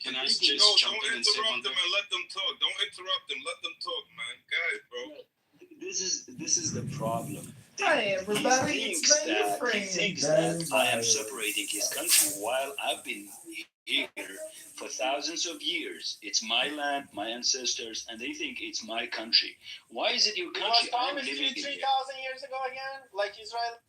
Can I just No, jump don't in and say one interrupt them thing? and let them talk. Don't interrupt them. Let them talk, man. Go ahead, bro. This is the problem. Hi everybody, it's my friend. He thinks that I am separating his country while I've been here for thousands of years. It's my land, my ancestors, and they think it's my country. Why is it your It was country? I'm promised living you in 3,000 here. years ago again, like Israel.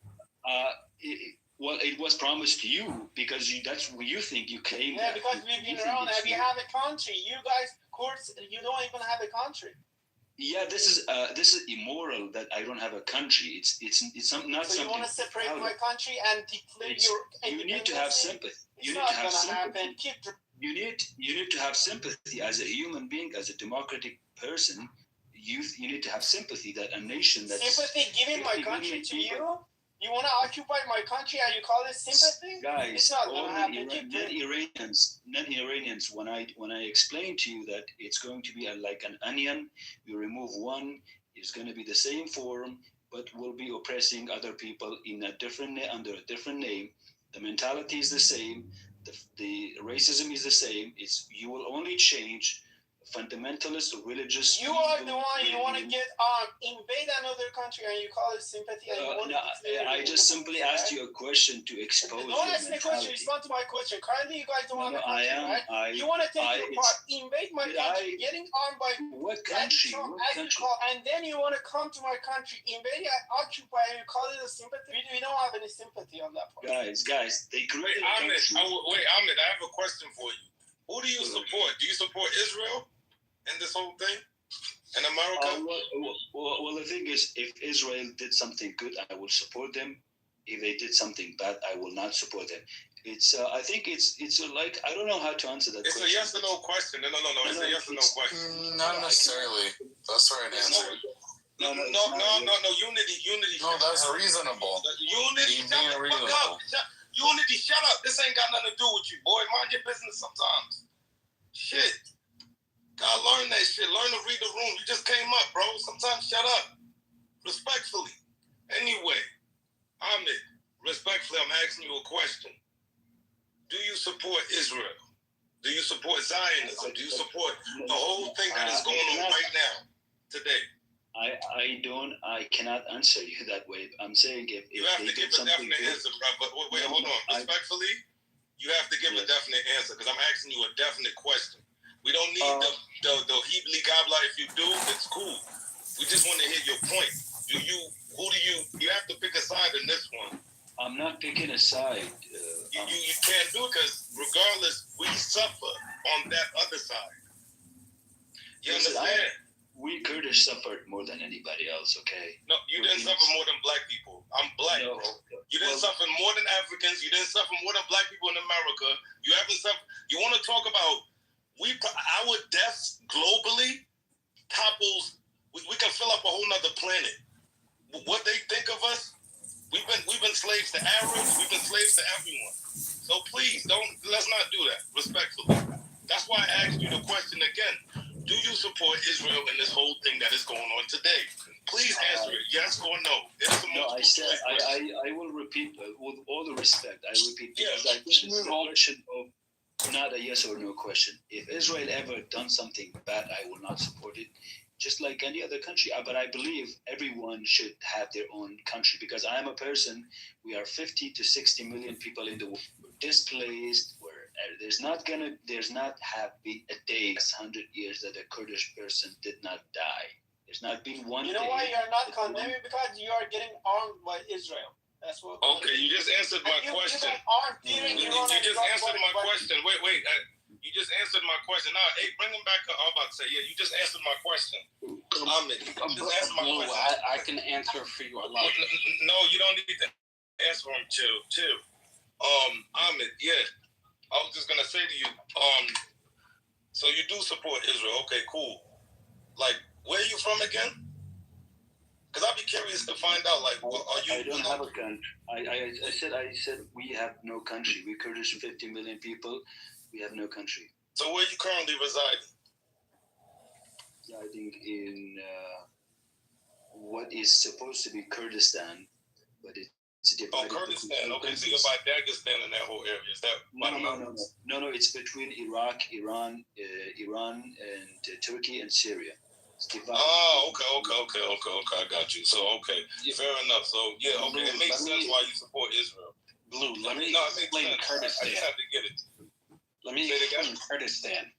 Well, it was promised to you because that's what you think you claim. Yeah, that. because we've been You think around it's and we you. have a country. You guys, of course, you don't even have a country. Yeah, this is immoral that I don't have a country. It's not So something. you want to separate my country and declare It's, your you need to have sympathy. It's You need not to have gonna sympathy. happen. Keep You need to have sympathy as a human being, as a democratic person. You need to have sympathy that a nation that's sympathy giving my 50 country million to people- you. You want to occupy my country and you call it sympathy? Guys, It's not all gonna happen. non-Iranians, when I explain to you that it's going to be like an onion, you remove one, it's going to be the same form, but will be oppressing other people in a different under a different name. The mentality is the same. The racism is the same. It's you will only change fundamentalist or religious. You are the one you want to get invade another country and you call it sympathy and you want No, to I just simply asked you a question to expose Don't your ask me a question. mentality. Respond to my question. Currently, you guys don't have a I country, am. right? You want to take your part, invade my did country, I- getting armed by What country? Trump, What as you country? call, and then you want to come to my country, invade, occupy, and you call it a sympathy. We don't have any sympathy on that part. Guys, they created Wait, a Ahmed. country. Wait, Ahmed. I have a question for you. Who do you support? Do you support Israel in this whole thing? In America? Well, the thing is, if Israel did something good, I will support them. If they did something bad, I will not support them. It's. I think it's like I don't know how to answer that It's question. a yes or no question. No. It's a yes or no question. Not necessarily. That's the right answer. No. Unity. No, that's reasonable. Unity. Being Shut the fuck reasonable. up. Unity. Shut up. This ain't got nothing to do with you, boy. Mind your business sometimes. Shit. Gotta learn that shit. Learn to read the room. You just came up, bro. Sometimes shut up. Respectfully. Anyway, Ahmed, respectfully, I'm asking you a question. Do you support Israel? Do you support Zionism? Do you support the whole thing that is going on right now, today? I cannot answer you that way. I'm saying if You have they to give did a definite good, answer, bro. But wait, hold on. Respectfully, you have to give a definite answer because I'm asking you a definite question. We don't need the heebly gobbler. If you do, it's cool. We just want to hear your point. You have to pick a side in this one. I'm not picking a side. You can't do it because regardless, we suffer on that other side. You understand? We Kurdish suffered more than anybody else, okay? No, you didn't suffer more than black people. I'm black, No. bro. You didn't suffer more than Africans. You didn't suffer more than black people in America. You haven't suffered. You want to talk about our deaths globally topples. We can fill up a whole nother planet. What they think of us, we've been slaves to Arabs. We've been slaves to everyone. So please let's not do that. Respectfully. That's why I asked you the question again. Do you support Israel in this whole thing that is going on today? Please answer it, yes or no. I will repeat with all the respect. I repeat because I think this is a question of not a yes or no question. If Israel ever done something bad, I will not support it. Just like any other country, but I believe everyone should have their own country because I am a person. We are 50 to 60 million people in the world. We're displaced. There's not have been a day, 100 years that a Kurdish person did not die. There's not been one. You know why you're not condemning? Because you are getting armed by Israel. That's what. Okay, you just answered my question. You just answered my question. Wait. You just answered my question. Now, hey, bring him back. I'm about to say, yeah, you just answered my question. Ahmed, you just answered my question. I can answer for you. No, you don't need to answer him. Chill. Ahmed, yeah. I was just gonna say to you, so you do support Israel? Okay, cool. Like, where are you from again? Because I'd be curious to find out. Like, are you? I don't have a country. I said we have no country. We Kurdish 50 million people. We have no country. So where are you currently residing? Residing in what is supposed to be Kurdistan, but it's It's Oh, divided. Kurdistan. Okay, so you're by Dagestan in that whole area. Is that by the mountains? No. It's between Iraq, Iran, and Turkey and Syria. It's divided. Oh, okay. I got you. So, okay, fair enough. So, yeah, okay, it makes sense why you support Israel. Blue, let me No, it makes explain sense. I Kurdistan. just have to get it. Let me Say it explain Kurdistan.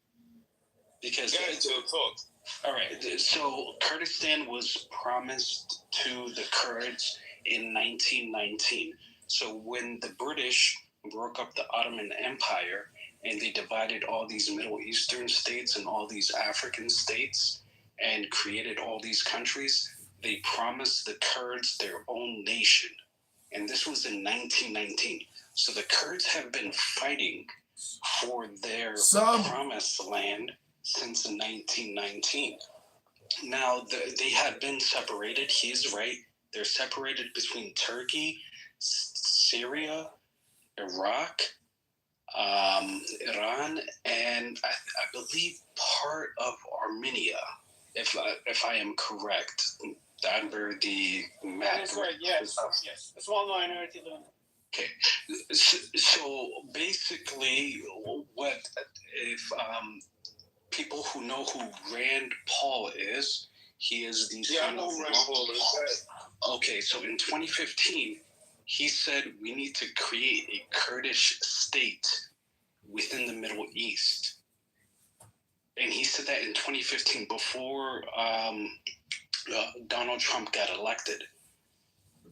Because Get into the talk. all right, so Kurdistan was promised to the Kurds in 1919. So when the British broke up the Ottoman Empire and they divided all these Middle Eastern states and all these African states and created all these countries, they promised the Kurds their own nation. And this was in 1919. So the Kurds have been fighting for their promised land since 1919. Now, they have been separated. He's right. They're separated between Turkey, Syria, Iraq, Iran, and I believe part of Armenia, if I am correct. Under the map. That's right. Yes. A small minority. Okay, so basically, what if people who know who Rand Paul is? He is the son of Rand Paul. Okay, so in 2015, he said we need to create a Kurdish state within the Middle East, and he said that in 2015 before Donald Trump got elected.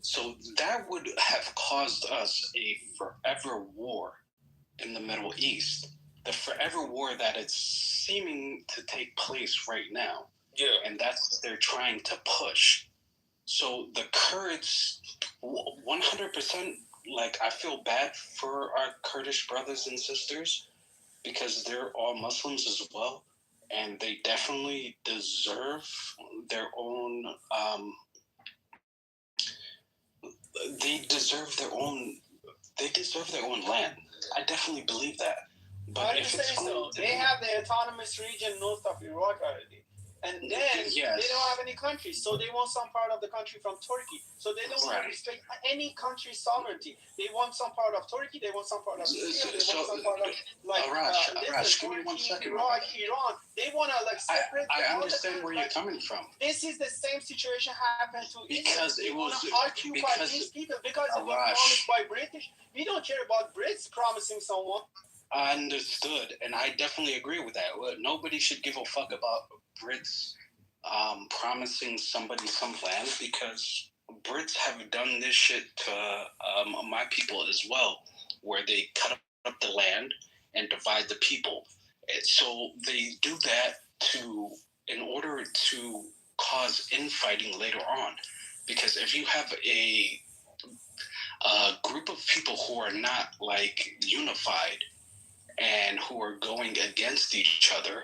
So that would have caused us a forever war in the Middle East. The forever war that is seeming to take place right now. Yeah. And that's what they're trying to push. So the Kurds, 100%, like, I feel bad for our Kurdish brothers and sisters because they're all Muslims as well. And they definitely deserve their own. They deserve their own. They deserve their own land. I definitely believe that. But if it's so, they have the autonomous region north of Iraq already, and then they don't have any country, so they want some part of the country from Turkey. So they don't want to respect any country's sovereignty. They want some part of Turkey. They want some part of Syria. They want some part of Arash, give me 1 second. Iraq, Iran. They want to separate. I understand where you're coming from. This is the same situation happened to because Israel. It was occupy these people because it was promised by British. We don't care about Brits promising someone. I understood, and I definitely agree with that. Nobody should give a fuck about Brits promising somebody some land because Brits have done this shit to my people as well, where they cut up the land and divide the people. And so they do that in order to cause infighting later on. Because if you have a group of people who are not like unified and who are going against each other,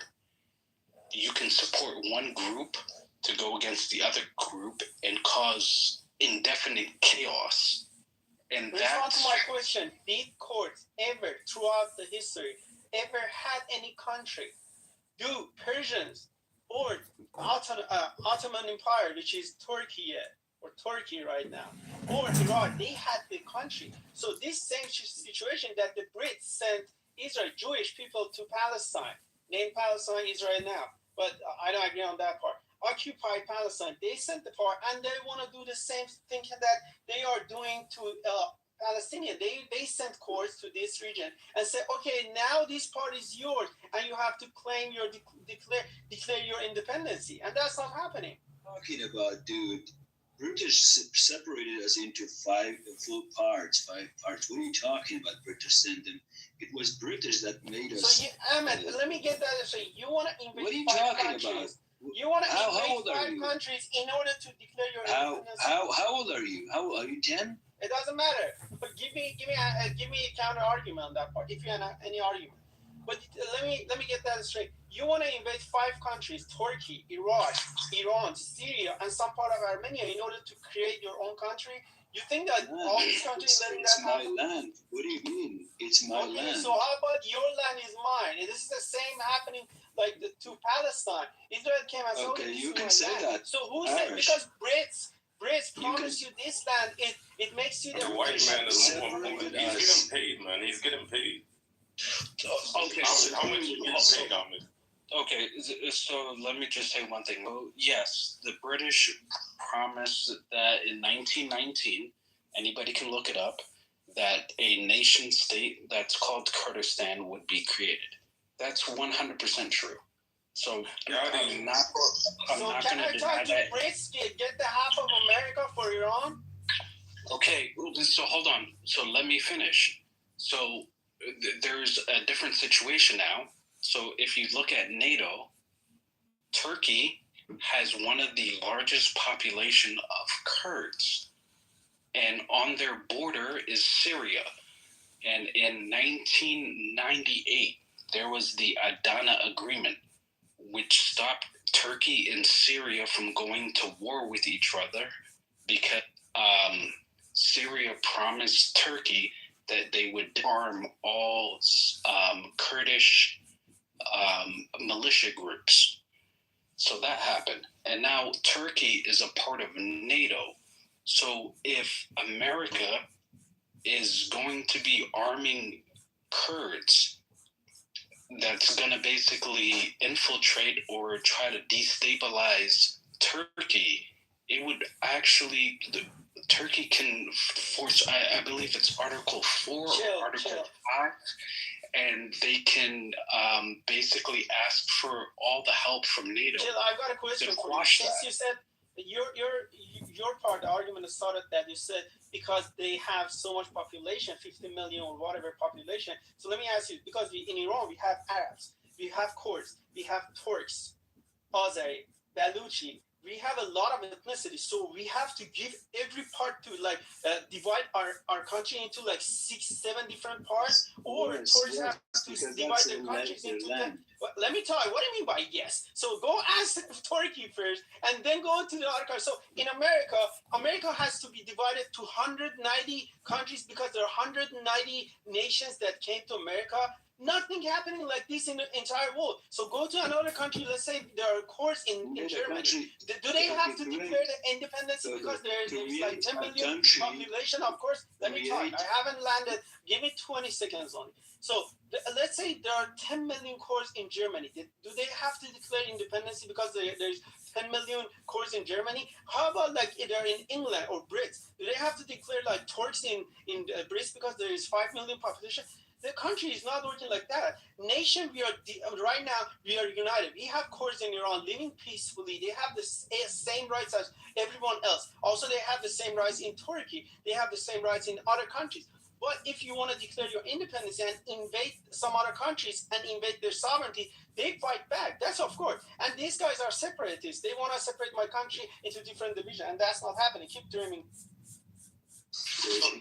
you can support one group to go against the other group and cause indefinite chaos. And that's my question. Did courts ever, throughout the history, ever had any country do Persians or Ottoman Empire, which is Turkey or Turkey right now, or Iraq, they had the country. So this same situation that the Brits sent Israel, Jewish people to Palestine, named Palestine Israel now, but I don't agree on that part. Occupied Palestine, they sent the part, and they want to do the same thing that they are doing to Palestinian. They sent courts to this region and said, okay, now this part is yours, and you have to claim your declare your independency, and that's not happening. Talking about, dude, British separated us into five parts. What are you talking about? British sent them. It was British that made us. So, Ahmed, let me get that straight. You want to invade what are you five talking countries. About? You want to how invade 5 countries in order to declare your independence. How old are you? How are you? 10? It doesn't matter. But give me a counter argument on that part. If you have any argument. But let me get that straight. You want to invade 5 countries: Turkey, Iraq, Iran, Syria, and some part of Armenia in order to create your own country. You think that all these countries letting that happen? It's my land. What do you mean? It's my land. So how about your land is mine? And this is the same happening to Palestine. Israel came and said, okay, you can say that. So who said? Because Brits Brits promise you this land. It makes you The white man is more important. He's getting paid, man. He's getting paid. Okay. How much you getting paid, Ahmed? Okay, so let me just say one thing. Well, yes, the British promised that in 1919, anybody can look it up, that a nation state that's called Kurdistan would be created. That's 100% true. So I'm not So can going I to talk deny to that. Brits? Get the half of America for Iran? Okay, so hold on. So let me finish. So there's a different situation now. So if you look at NATO, Turkey has one of the largest population of Kurds, and on their border is Syria. And in 1998, there was the Adana Agreement, which stopped Turkey and Syria from going to war with each other because Syria promised Turkey that they would arm all Kurdish militia groups. So that happened. And now Turkey is a part of NATO. So if America is going to be arming Kurds, that's going to basically infiltrate or try to destabilize Turkey, it would actually, Turkey can force, I believe it's Article 4 or Article 5, and they can basically ask for all the help from NATO. Jill, I've got a question for you. Since you said your part, the argument started that you said because they have so much population, 50 million or whatever population. So let me ask you, because in Iran we have Arabs, we have Kurds, we have Turks, Azeri, Baluchi. We have a lot of ethnicity, so we have to give every part to divide our country into 6-7 different parts, or Turks have to divide their countries into 10. Let me tell you, what do you mean by yes? So go ask Turkey first, and then go to the other countries. So in America has to be divided to 190 countries because there are 190 nations that came to America. Nothing happening like this in the entire world. So go to another country. Let's say there are Kurds in Germany. Do they have to declare the independence because there's 10 million population? Of course. Let me talk. I haven't landed. Give me 20 seconds on it. So let's say there are 10 million Kurds in Germany. Do they have to declare independence because there's 10 million Kurds in Germany? How about if they're in England or Brits? Do they have to declare Turks in Brits because there is 5 million population? The country is not working like that. Nation, right now, we are united. We have Kurds in Iran living peacefully. They have the same rights as everyone else. Also, they have the same rights in Turkey. They have the same rights in other countries. But if you want to declare your independence and invade some other countries and invade their sovereignty, they fight back. That's of course. And these guys are separatists. They want to separate my country into different divisions, and that's not happening. Keep dreaming. Let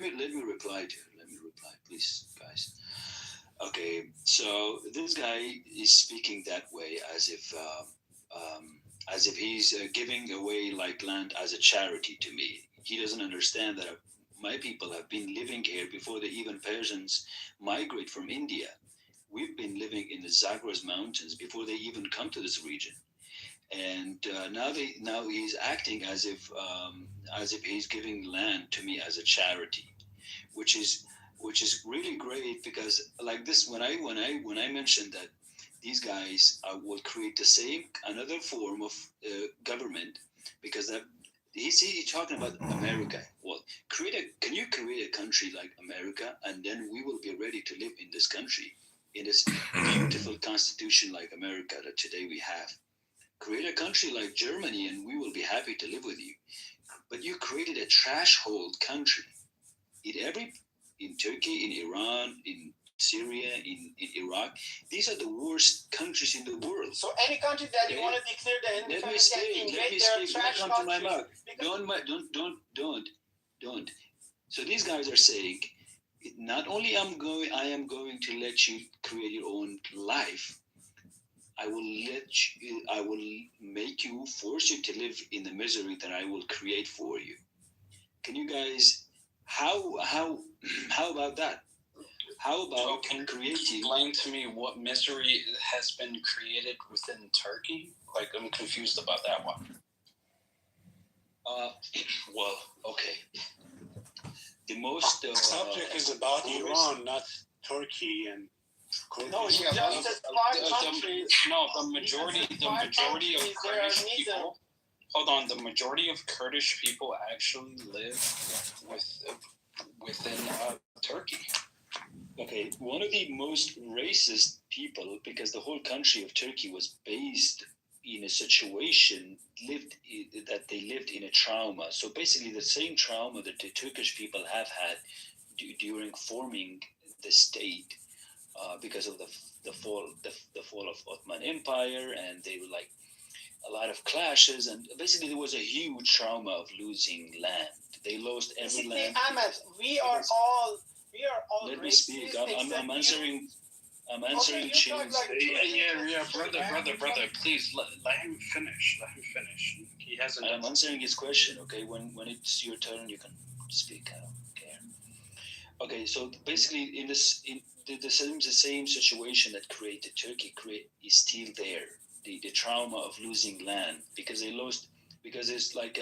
me reply to you. Let me reply, please, guys. Okay, so this guy is speaking that way as if he's giving away land as a charity to me. He doesn't understand that my people have been living here before the even Persians migrate from India. We've been living in the Zagros Mountains before they even come to this region. And now he's acting as if he's giving land to me as a charity, which is really great, because like this, when I mentioned that these guys will create another form of government, because he's talking about America. Well, can you create a country like America, and then we will be ready to live in this country, in this beautiful constitution like America that today we have. Create a country like Germany and we will be happy to live with you. But you created a trash hole country. In Turkey, in Iran, in Syria, in Iraq, these are the worst countries in the world. So any country that you want to declare the independence and invade their trash countries. Don't. So these guys are saying, not only I am going to let you create your own life, I will force you to live in the misery that I will create for you. Can you guys, how about that? How about Can you creating? explain to me what misery has been created within Turkey? Like, I'm confused about that one. Well, okay. The most The subject is about Iran, not Turkey and No, Kurdistan. you just said five countries. The majority of Kurdish people. Hold on, the majority of Kurdish people actually live within Turkey. Okay, one of the most racist people, because the whole country of Turkey was based in a situation that they lived in a trauma. So basically, the same trauma that the Turkish people have had during forming the state, because of the fall of Ottoman Empire, and they were like a lot of clashes, and basically there was a huge trauma of losing land. They lost every land. Ahmed, we are all Let me racist. speak. I'm answering. I'm answering you Chin's. talk like Brother, please let him finish. He hasn't. I'm answering his question. Okay, when it's your turn, you can speak. I don't care. Okay, so basically, in the same situation that created Turkey is still there. The trauma of losing land because they lost, because it's like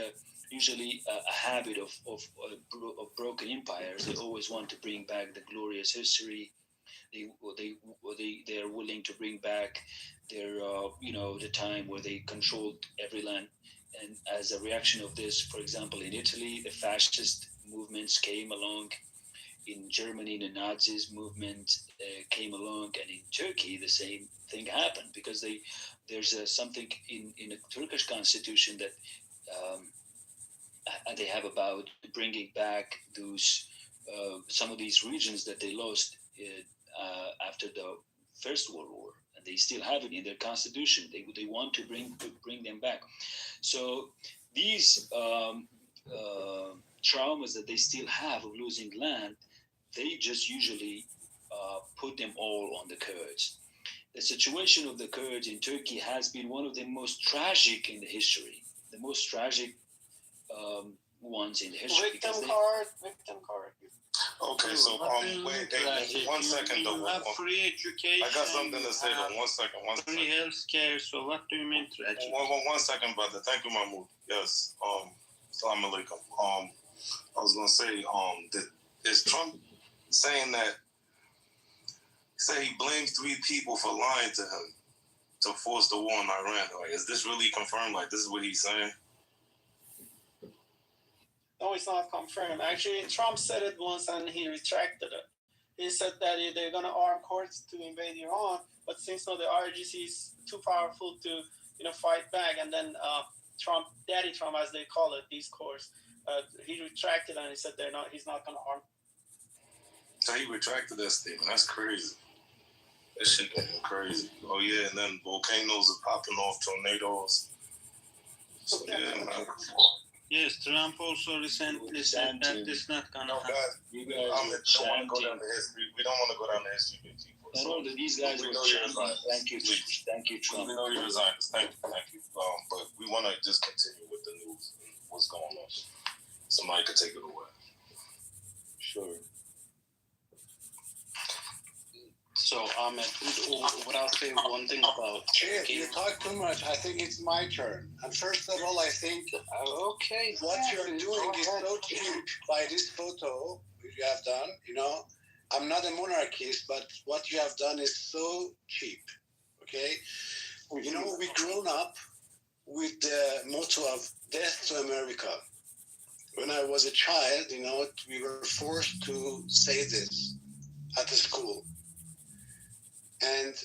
usually a habit of broken empires. They always want to bring back the glorious history. They are willing to bring back their the time where they controlled every land. And as a reaction of this, for example, in Italy, the fascist movements came along. In Germany, the Nazis movement came along, and in Turkey, the same thing happened because there's something in the Turkish constitution that they have about bringing back those some of these regions that they lost after the First World War, and they still have it in their constitution. They want to bring them back. So these traumas that they still have of losing land, they just usually put them all on the Kurds. The situation of the Kurds in Turkey has been one of the most tragic in the history, the most tragic ones in the history. Victim card. Okay, so wait, hey, 1 second though. You have free education. I got something to say though. 1 second. Free healthcare. So what do you mean tragic? 1 second, brother. Thank you, Mahmoud. Yes. Assalamu alaikum. I was gonna say, is Trump saying that? Say he blames 3 people for lying to him to force the war in Iran. Like, is this really confirmed? Like, this is what he's saying? No, it's not confirmed. Actually, Trump said it once and he retracted it. He said that they're going to arm courts to invade Iran, but since now the IRGC is too powerful to fight back, and then Daddy Trump, as they call it, these courts, he retracted and he said he's not going to arm. So he retracted that statement. That's crazy. That shit going crazy. Oh yeah, and then volcanoes are popping off, tornadoes. So yeah, man. Yes, Trump also recently said that it's not gonna happen. You guys don't were want to go down chanting. the history. We don't want to go down the history. No, these guys we were know you're chanting. resigned. Thank you, Trump. We know you're resigned. Thank you. But we want to just continue with the news and what's going on. Somebody could take it away. Sure. So, Ahmed, what I'll say one thing about Chief, you talk too much. I think it's my turn. And first of all, I think okay, what you're doing is so cheap by this photo you have done. I'm not a monarchist, but what you have done is so cheap. Okay? We grown up with the motto of death to America. When I was a child, we were forced to say this at the school. And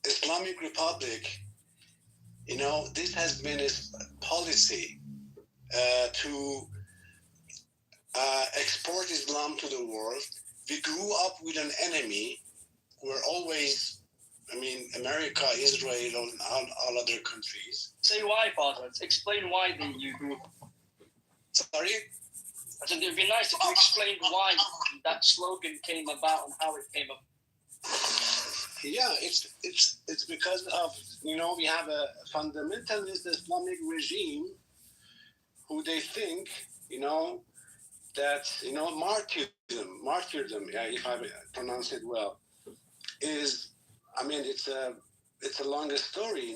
Islamic Republic, this has been its policy to export Islam to the world. We grew up with an enemy. We're always, America, Israel, and all other countries. Say why, Father. Explain why you grew up. Sorry? I said it would be nice if you explained why that slogan came about and how it came about. Yeah, it's because of, we have a fundamentalist Islamic regime who they think, that, martyrdom, yeah, if I pronounce it well, is, I mean, it's a longer story,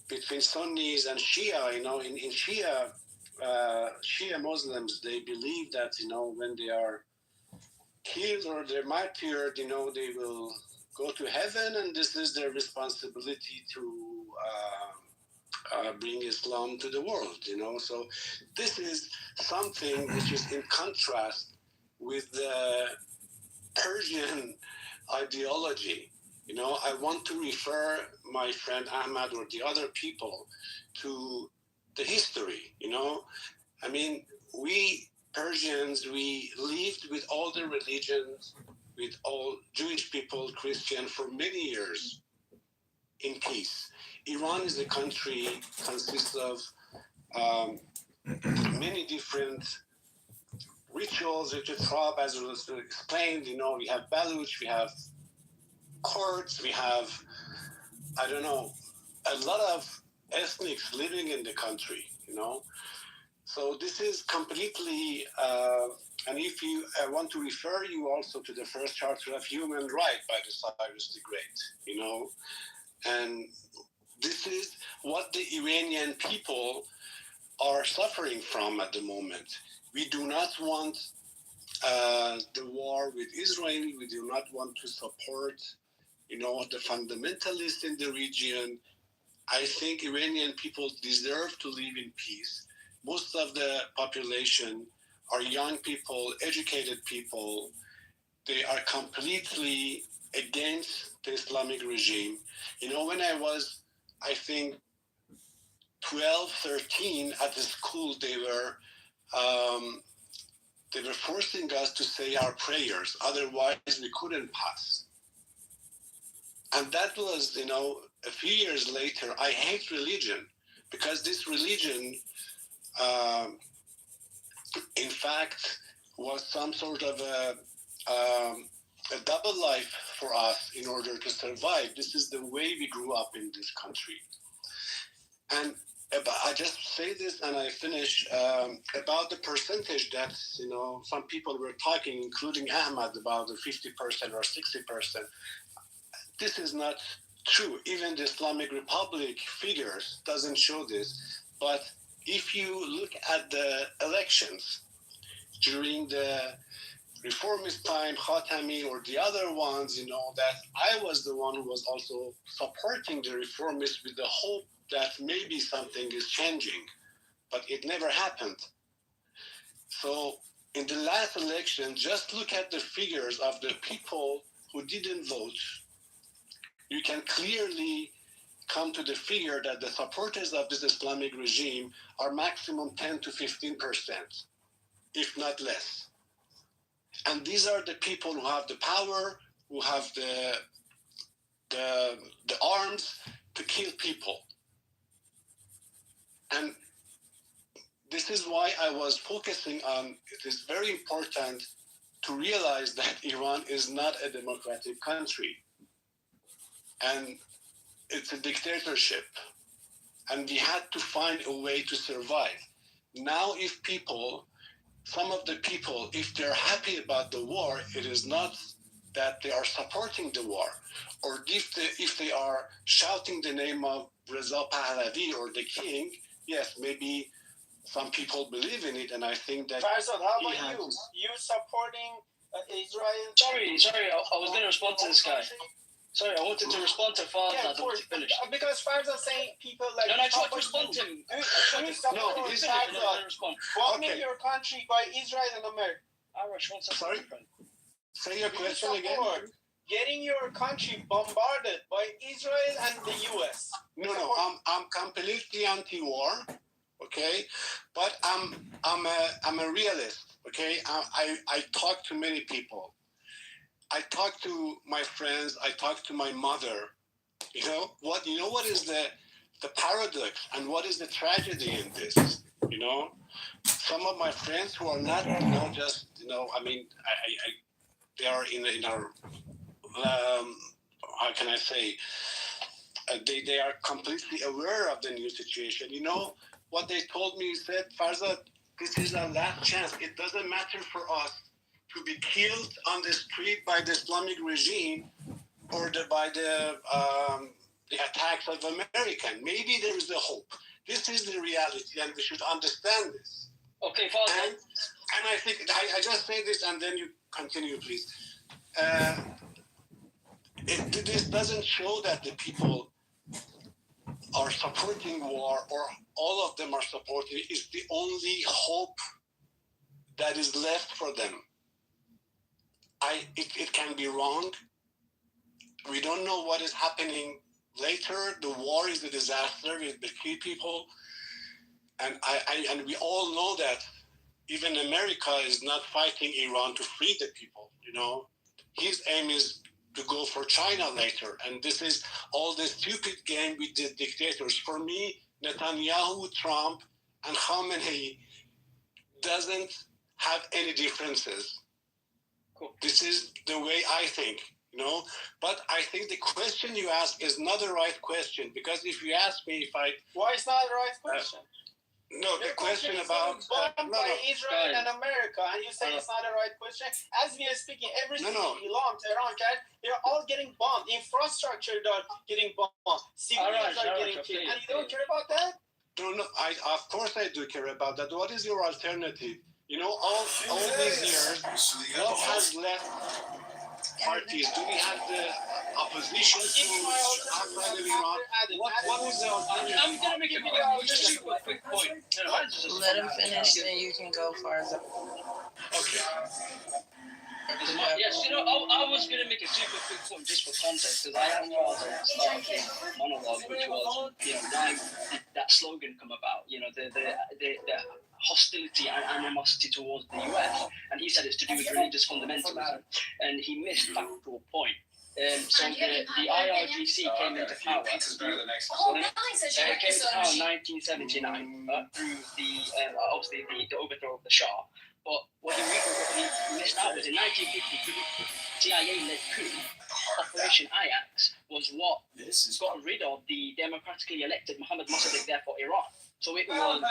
between Sunnis and Shia. In Shia Muslims, they believe that, when they are killed or they're martyred, they will go to heaven, and this is their responsibility to bring Islam to the world. So this is something which is in contrast with the Persian ideology. I want to refer my friend Ahmad or the other people to the history. I mean, we Persians, we lived with all the religions, with all Jewish people, Christian, for many years in peace. Iran is a country consists of many different rituals, as was explained. We have Baluch, we have Kurds, we have, I don't know, a lot of ethnics living in the country. So this is completely, and if you want to refer you also to the first Charter of Human Rights by the Cyrus the Great, and this is what the Iranian people are suffering from at the moment. We do not want the war with Israel. We do not want to support, the fundamentalists in the region. I think Iranian people deserve to live in peace. Most of the population are young people, educated people. They are completely against the Islamic regime. When I was, I think, 12, 13 at the school, they were forcing us to say our prayers. Otherwise, we couldn't pass. And that was, a few years later, I hate religion because this religion, in fact, was some sort of a double life for us in order to survive. This is the way we grew up in this country. And I just say this and I finish about the percentage that, some people were talking, including Ahmad, about the 50% or 60%. This is not true. Even the Islamic Republic figures doesn't show this. But if you look at the elections during the reformist time, Khatami, or the other ones, that I was the one who was also supporting the reformists with the hope that maybe something is changing, but it never happened. So in the last election, just look at the figures of the people who didn't vote. You can clearly come to the figure that the supporters of this Islamic regime are maximum 10 to 15%, if not less. And these are the people who have the power, who have the arms to kill people. And this is why I was focusing on, it is very important to realize that Iran is not a democratic country. And it's a dictatorship. And we had to find a way to survive. Now, if some of the people, if they're happy about the war, it is not that they are supporting the war. Or if they are shouting the name of Reza Pahlavi or the king, yes, maybe some people believe in it, and I think that... Farzad, how about you? You supporting Israel? Sorry, I was going to respond to this guy. Sorry, I wanted to respond to Farzad. Yeah, because Farzad saying people like... No, I tried to respond to him. Bombing your country by Israel and America. Sorry? Say your question again. Getting your country bombarded by Israel and the U.S. No, I'm completely anti-war, okay? But I'm a realist, okay? I talk to many people. I talk to my friends. I talk to my mother. You know what is the paradox and what is the tragedy in this? Some of my friends who are not, I mean, they are in our, how can I say, they are completely aware of the new situation. What they told me, said, Farzad, This is our last chance. It doesn't matter for us to be killed on the street by the Islamic regime or by the attacks of American. Maybe there is a hope. This is the reality, and we should understand this. Okay, Father. And I think I just say this, and then you continue, please. This doesn't show that the people are supporting war, or all of them are supporting. It's the only hope that is left for them. It can be wrong. We don't know what is happening later. The war is a disaster. It will kill people, and we all know that even America is not fighting Iran to free the people. You know, his aim is to go for China later, and this is all the stupid game with the dictators. For me, Netanyahu, Trump, and Khamenei doesn't have any differences. Cool. This is the way I think, you know. But I think the question you ask is not the right question, because if you ask me if I... Why is not the right question? No, the question about... bombed by Israel and America, and you say it's not the right question? As we are speaking, every city, Iran, Tehran, they're all getting bombed. Infrastructure are getting bombed. Civilians are getting killed. And you don't care about that? No, of course I do care about that. What is your alternative? You know, all these years, what has left parties? Do we have the opposition to outside of Iran? What is the alternative? I'm going to make a video. Just a quick point. Let him finish, then you can go for it. Okay. Yes, you know, I was going to make a super quick point just for context, because I have started a monologue, which was, you know, why did that slogan come about? You know, the hostility and animosity towards the US, and he said it's to do with religious fundamentalism, and he missed factual point. So the IRGC came into power. Came into power in 1979 through the obviously the overthrow of the Shah. But what he missed out was in 1950, CIA-led coup, Operation Ajax, was what got rid of the democratically elected Mohammad Mossadegh there for Iran. So it was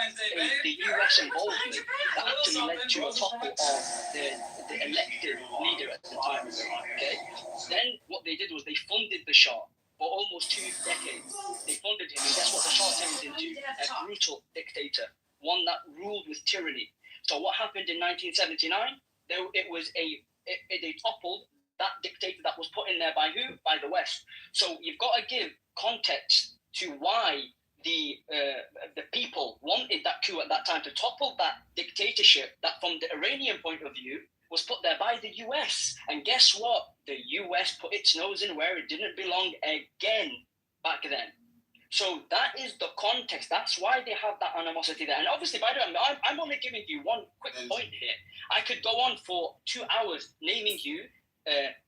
the US involvement that actually led to a topple of the elected leader at the time of Iran. Okay? Then what they did was they funded the Shah for almost 2 decades. They funded him, and guess what the Shah turned into? A brutal dictator, one that ruled with tyranny. So what happened in 1979? They toppled that dictator that was put in there by who? By the West. So you've got to give context to why the people wanted that coup at that time, to topple that dictatorship that, from the Iranian point of view, was put there by the US. And guess what? The US put its nose in where it didn't belong again back then. So that is the context. That's why they have that animosity there. And obviously, by the way, I'm only giving you one quick point here. I could go on for 2 hours naming you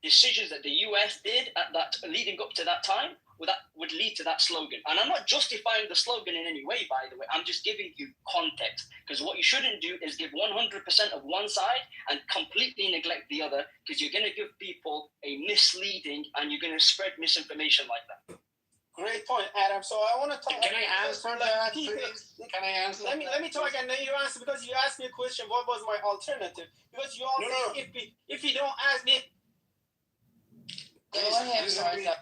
decisions that the US did at that, leading up to that time, that would lead to that slogan. And I'm not justifying the slogan in any way, by the way. I'm just giving you context. Because what you shouldn't do is give 100% of one side and completely neglect the other, because you're going to give people a misleading, and you're going to spread misinformation like that. Great point, Adam. So I want to talk. Can I answer that, please? Can I answer? Let me talk, and then you answer, because you asked me a question. What was my alternative? Because you all say if you don't ask me. Go ahead,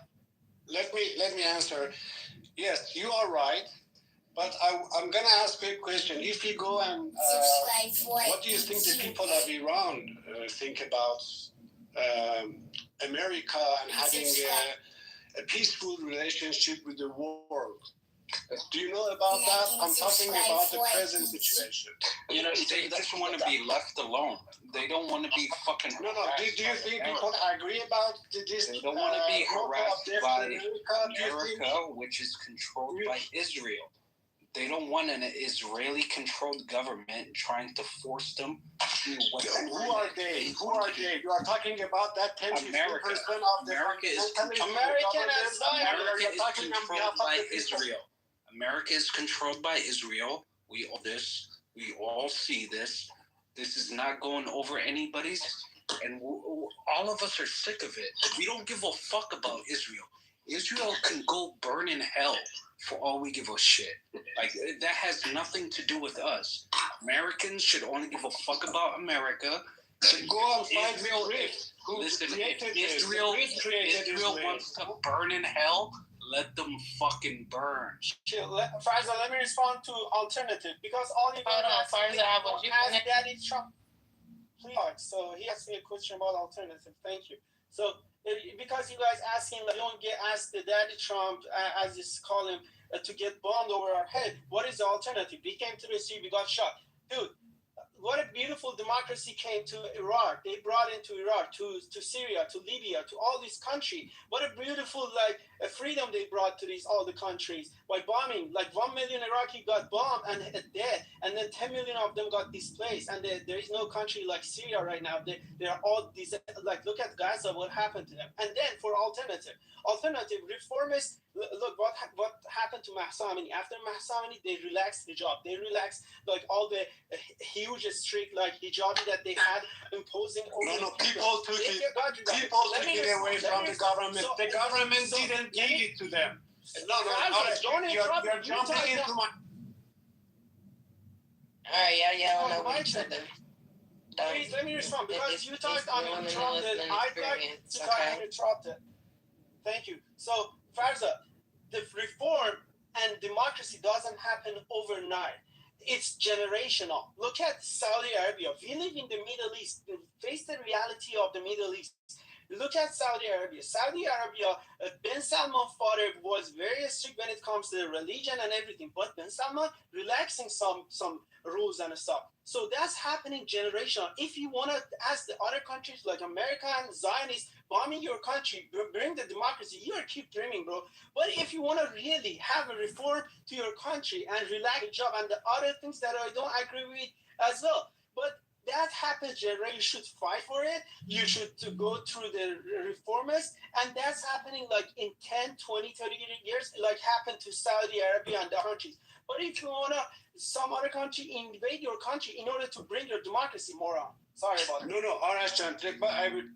Let me answer. Yes, you are right, but I'm gonna ask you a question. If you go and what do you think the people of Iran think about America and having a peaceful relationship with the world? Do you know about that? I'm talking about the present situation. You know, they just want to be left alone. They don't want to be fucking. No. Do you think people agree about this? They don't want to be harassed by America, which is controlled by Israel. They don't want an Israeli-controlled government trying to force them to do what. Who are they? Who are they? You are talking about that 10-15% of the America is controlled by Israel. America is controlled by Israel. We all see this. This is not going over anybody's, and all of us are sick of it. We don't give a fuck about Israel. Israel can go burn in hell for all we give a shit. Like, that has nothing to do with us. Americans should only give a fuck about America. Go and fight Israel, listen, if Israel wants to burn in hell, let them fucking burn. Faisal, let me respond to alternative because all you Hold on, Faisal, I want you ask finish. Daddy Trump. Please. So he asked me a question about alternative. Thank you. So because you guys asking, like, don't get asked the Daddy Trump, as is call him, to get bombed over our head. What is the alternative? We came to the sea, we got shot, dude. What a beautiful democracy came to Iraq. They brought into Iraq, to Syria, to Libya, to all these countries. What a beautiful freedom they brought to all the countries by bombing. Like 1 million Iraqi got bombed and dead, and then 10 million of them got displaced. And there is no country like Syria right now. They are all these, like, look at Gaza, what happened to them. And then for alternative reformists, look what happened to Mahsa Amini. After Mahsa Amini, they relaxed the job. They relaxed like all the huge strict like hijabi that they had imposing over people took it away from the government. The government didn't give it to them. You're jumping into my... Alright, y'all yelling over each other. Please let me respond because you talked uninterrupted. I'd like to talk uninterrupted. Thank you. So, Farza, the reform and democracy doesn't happen overnight. It's generational. Look at Saudi Arabia. We live in the Middle East. Face the reality of the Middle East. Look at Saudi Arabia. Saudi Arabia, Ben Salman's father was very strict when it comes to religion and everything, but Ben Salman relaxing some rules and stuff. So that's happening generational. If you want to ask the other countries like America and Zionists bombing your country, bring the democracy, you keep dreaming, bro. But if you want to really have a reform to your country and relax the job and the other things that I don't agree with as well, but that happens generally. You should fight for it. You should go through the reformists. And that's happening like in 10, 20, 30 years, like happened to Saudi Arabia and other countries. But if you want some other country invade your country in order to bring your democracy more on. Sorry about that. No, all right, but I would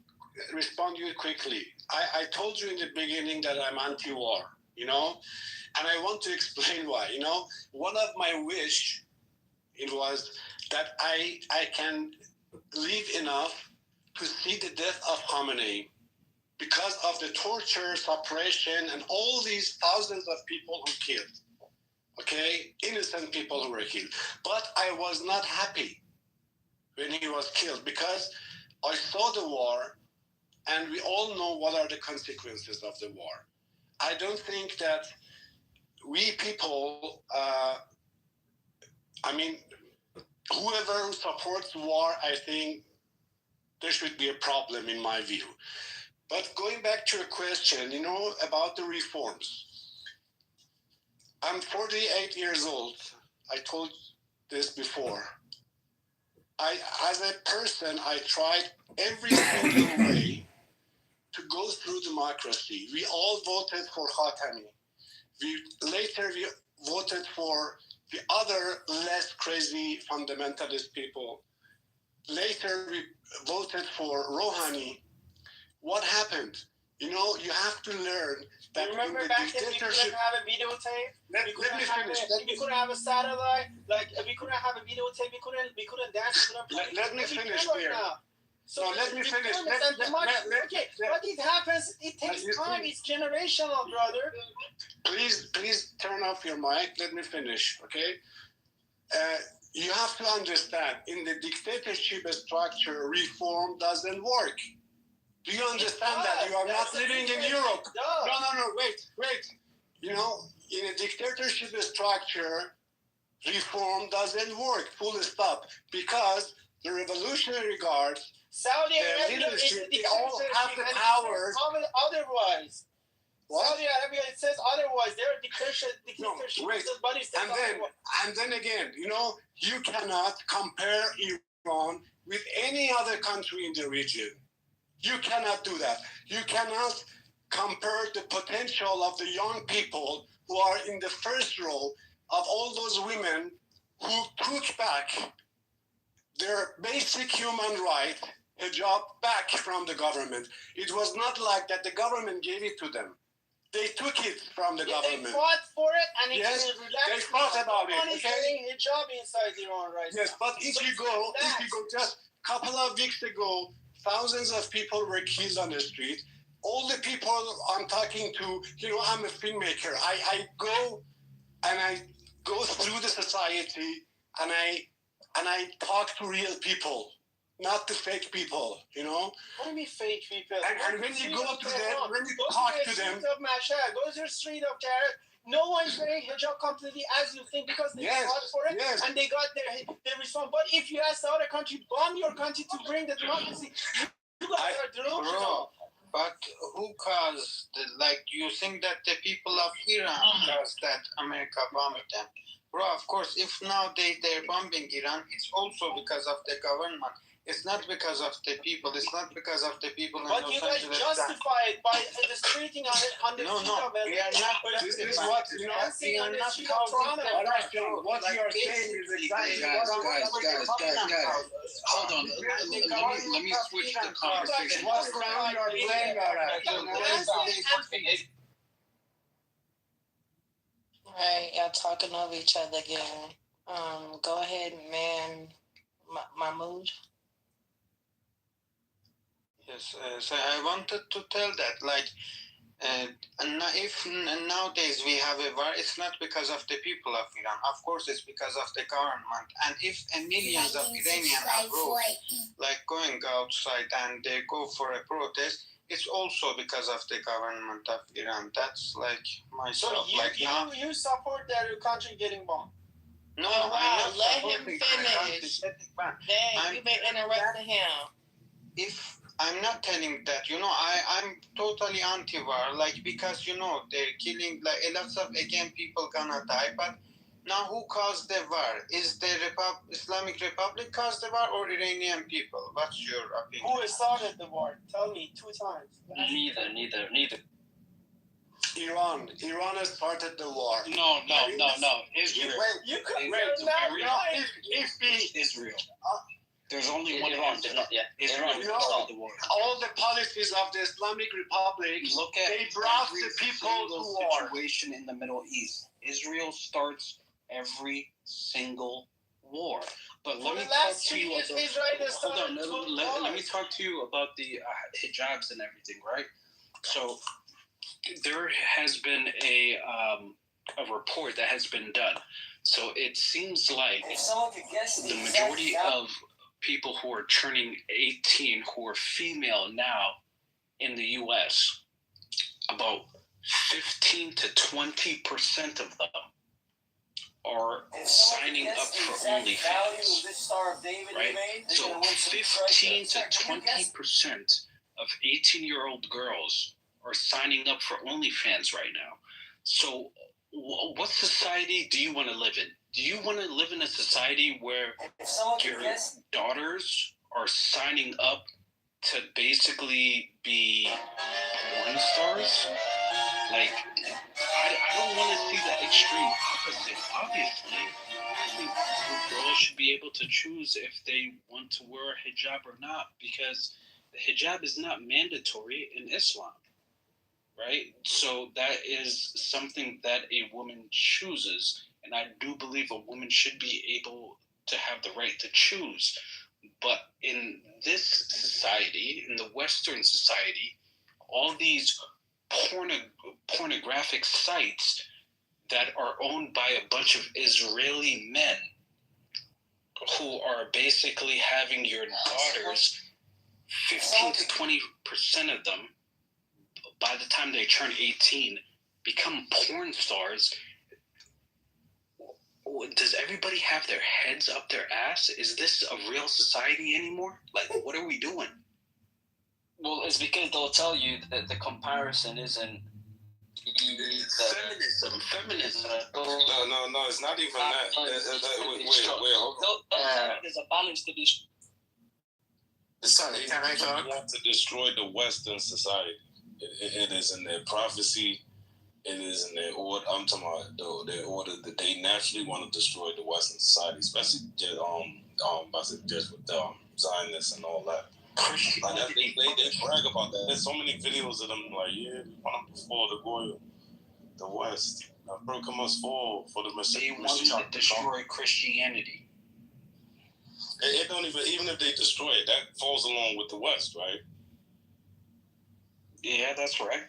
respond to you quickly. I told you in the beginning that I'm anti-war, and I want to explain why. One of my wish, it was that I can live enough to see the death of Khamenei because of the torture, suppression, and all these thousands of people who killed. Okay? Innocent people who were killed. But I was not happy when he was killed because I saw the war and we all know what are the consequences of the war. I don't think that we people, whoever who supports war, I think there should be a problem in my view. But going back to your question, about the reforms. I'm 48 years old. I told this before. As a person, I tried every single way to go through democracy. We all voted for Khatami. Later we voted for the other less crazy fundamentalist people. Later we voted for Rouhani. What happened? You have to learn that. Remember back then we couldn't have a videotape? We couldn't have a satellite. We couldn't have a videotape. We couldn't dance. Let me finish there. So let me finish. Okay, but it happens. It takes time. It's generational, brother. Please turn off your mic. Let me finish, okay? You have to understand, in the dictatorship structure, reform doesn't work. Do you understand that? You are not living in Europe. No, wait. In a dictatorship structure, reform doesn't work, full stop, because the Revolutionary Guard, Saudi Arabia they all have the power. Otherwise. What? Saudi Arabia, it says otherwise. They're dictatorship. No, wait. And then again, you cannot compare Iran with any other country in the region. You cannot do that. You cannot compare the potential of the young people who are in the first row of all those women who took back their basic human right, a job back from the government. It was not like that the government gave it to them. They took it from the They government. fought for it and it's Yes, relaxed. they fought about it, No one is okay? wearing hijab inside Iran right Yes, now. but if you go just a couple of weeks ago, thousands of people were killed on the street. All the people I'm talking to, I'm a filmmaker. I go and I go through the society and I talk to real people, not the fake people, What do you mean fake people? And when you go to them, when you talk to them, go to the street of Mashhad, go to the street of Carrot. No one's wearing hijab completely as you think because they Yes, fought for it yes. and they got their response. But if you ask the other country, bomb your country to bring the democracy, you guys are delusional. But who caused, you think that the people of Iran caused that America bombed them? Bro, of course, if now they're bombing Iran, it's also because of the government. It's not because of the people. It's not because of the people in But Los you guys Angeles. justify it by distributing on the No, street of we are not. this is what, dancing we on are the not street of Toronto. what you are saying is exactly Guys, what hold on. Let me switch the conversation. What ground you are playing at? Right, y'all talking over each other again. Go ahead, man. Mahmoud. Yes, so I wanted to tell that, if nowadays we have a war, it's not because of the people of Iran. Of course, it's because of the government. And if millions of Iranians abroad, going outside and they go for a protest, it's also because of the government of Iran. That's myself. So you support that country getting bombed? No, Wow, I'm not let him supporting my country finish. getting bombed. Dang, you been interrupting him. If I'm not telling that, I'm totally anti-war, because, they're killing, a lot of, again, people gonna die, but now who caused the war? Is the Islamic Republic caused the war or Iranian people? What's your opinion? Who started the war? Tell me 2 times. Neither. Iran has started the war. No. Israel. You could Israel. There's only one Iran answer. did not yet. Israel You know, started the war. all the policies of the Islamic Republic, Look at they brought every the people single to war. situation in the Middle East. Israel starts every single war. But For let me the talk last to 3 you years, about. Israel has Hold on. started Let me talk to you about the hijabs and everything, right? So there has been a report that has been done. So it seems like the majority of people who are turning 18 who are female now in the U.S., about 15 to 20% of them are signing up for OnlyFans, right? So 15 to 20% of 18-year-old girls are signing up for OnlyFans right now. So what society do you want to live in? Do you want to live in a society where your daughters are signing up to basically be porn stars? I don't want to see the extreme opposite. Obviously, I think girls should be able to choose if they want to wear a hijab or not, because the hijab is not mandatory in Islam, right? So that is something that a woman chooses. And I do believe a woman should be able to have the right to choose. But in this society, in the Western society, all these pornographic sites that are owned by a bunch of Israeli men who are basically having your daughters, 15 to 20% of them, by the time they turn 18, become porn stars. Does everybody have their heads up their ass? Is this a real society anymore? What are we doing? Well, it's because they'll tell you that the comparison isn't Feminism. No, it's not even that. There's a balance to this. Sonny, can I talk? You have to destroy the Western society. It is in their prophecy. It is in their order. I'm talking about their order that they naturally want to destroy the Western society, especially just with Zionists and all that. Christianity. They brag about that. There's so many videos of them like, yeah, we want to before the West. America must fall for the Messiah. They want to destroy Christianity. It don't even if they destroy it, that falls along with the West, right? Yeah, that's right.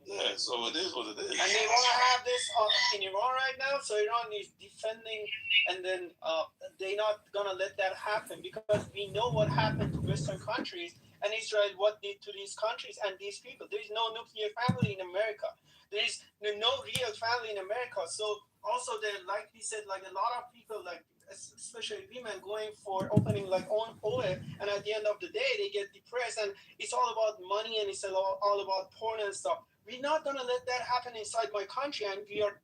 Yeah, so it is what it is. And they want to have this in Iran right now, so Iran is defending, and then they're not going to let that happen because we know what happened to Western countries and Israel, what did to these countries and these people. There is no nuclear family in America. There is no real family in America. So also, like we said, like a lot of people, like especially women, going for opening like own oil, and at the end of the day, they get depressed, and it's all about money, and it's all about porn and stuff. We're not gonna let that happen inside my country, and we are